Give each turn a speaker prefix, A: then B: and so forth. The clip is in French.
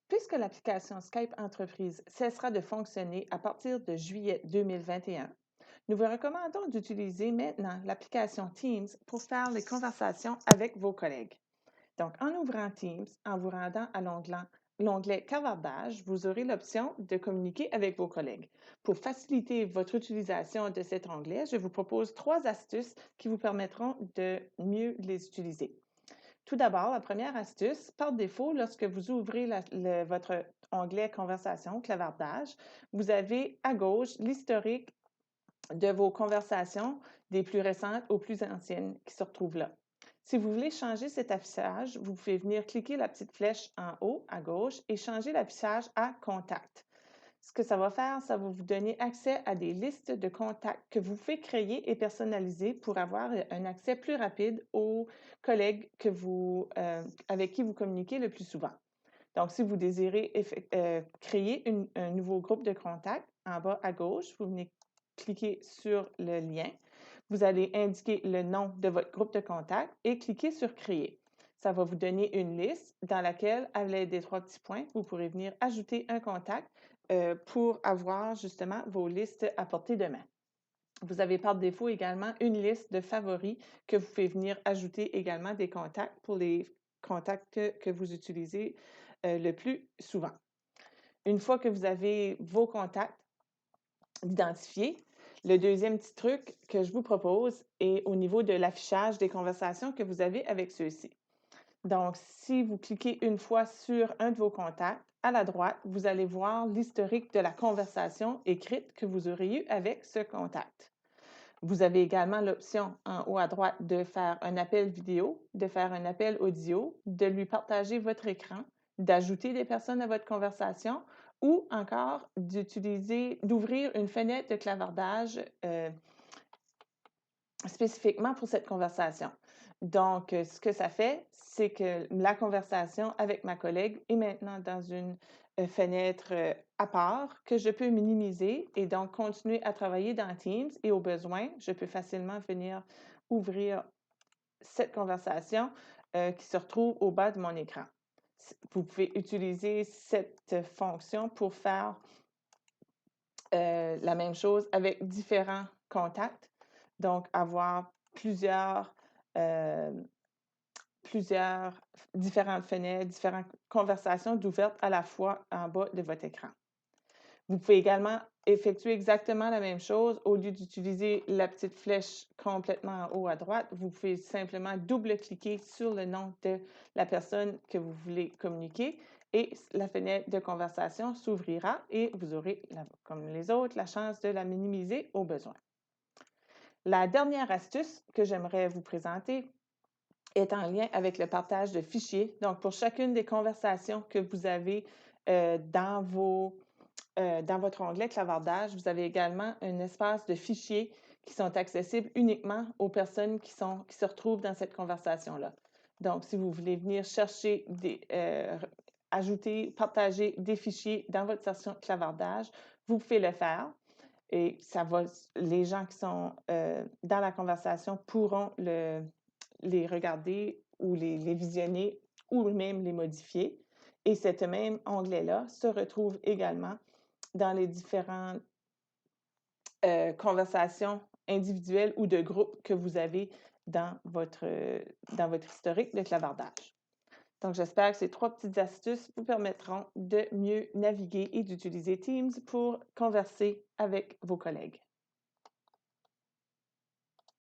A: Puisque l'application Skype Entreprise cessera de fonctionner à partir de juillet 2021, nous vous recommandons d'utiliser maintenant l'application Teams pour faire les conversations avec vos collègues. Donc, en ouvrant Teams, en vous rendant à l'onglet Clavardage, vous aurez l'option de communiquer avec vos collègues. Pour faciliter votre utilisation de cet onglet, je vous propose 3 astuces qui vous permettront de mieux les utiliser. Tout d'abord, la première astuce, par défaut, lorsque vous ouvrez votre onglet Conversation, Clavardage, vous avez à gauche l'historique de vos conversations, des plus récentes aux plus anciennes qui se retrouvent là. Si vous voulez changer cet affichage, vous pouvez venir cliquer la petite flèche en haut à gauche et changer l'affichage à Contact. Ce que ça va faire, ça va vous donner accès à des listes de contacts que vous pouvez créer et personnaliser pour avoir un accès plus rapide aux collègues avec qui vous communiquez le plus souvent. Donc, si vous désirez créer un nouveau groupe de contacts, en bas à gauche, vous venez cliquer sur le lien. Vous allez indiquer le nom de votre groupe de contacts et cliquer sur Créer. Ça va vous donner une liste dans laquelle, à l'aide des 3 petits points, vous pourrez venir ajouter un contact pour avoir justement vos listes à portée de main. Vous avez par défaut également une liste de favoris que vous pouvez venir ajouter également des contacts pour les contacts que vous utilisez le plus souvent. Une fois que vous avez vos contacts identifiés, le deuxième petit truc que je vous propose est au niveau de l'affichage des conversations que vous avez avec ceux-ci. Donc, si vous cliquez une fois sur un de vos contacts, à la droite, vous allez voir l'historique de la conversation écrite que vous aurez eue avec ce contact. Vous avez également l'option en haut à droite de faire un appel vidéo, de faire un appel audio, de lui partager votre écran, d'ajouter des personnes à votre conversation ou encore d'ouvrir une fenêtre de clavardage spécifiquement pour cette conversation. Donc, ce que ça fait, c'est que la conversation avec ma collègue est maintenant dans une fenêtre à part que je peux minimiser et donc continuer à travailler dans Teams et au besoin, je peux facilement venir ouvrir cette conversation qui se retrouve au bas de mon écran. Vous pouvez utiliser cette fonction pour faire la même chose avec différents contacts. Donc, avoir euh, plusieurs différentes fenêtres, différentes conversations d'ouvertes à la fois en bas de votre écran. Vous pouvez également effectuer exactement la même chose. Au lieu d'utiliser la petite flèche complètement en haut à droite, vous pouvez simplement double-cliquer sur le nom de la personne que vous voulez communiquer et la fenêtre de conversation s'ouvrira et vous aurez, comme les autres, la chance de la minimiser au besoin. La dernière astuce que j'aimerais vous présenter est en lien avec le partage de fichiers. Donc, pour chacune des conversations que vous avez dans votre onglet Clavardage, vous avez également un espace de fichiers qui sont accessibles uniquement aux personnes qui se retrouvent dans cette conversation-là. Donc, si vous voulez venir chercher ajouter, partager des fichiers dans votre session Clavardage, vous pouvez le faire. Et les gens qui sont dans la conversation pourront les regarder ou les visionner ou même les modifier. Et ce même onglet-là se retrouve également dans les différentes conversations individuelles ou de groupe que vous avez dans votre historique de clavardage. Donc, j'espère que ces 3 petites astuces vous permettront de mieux naviguer et d'utiliser Teams pour converser avec vos collègues.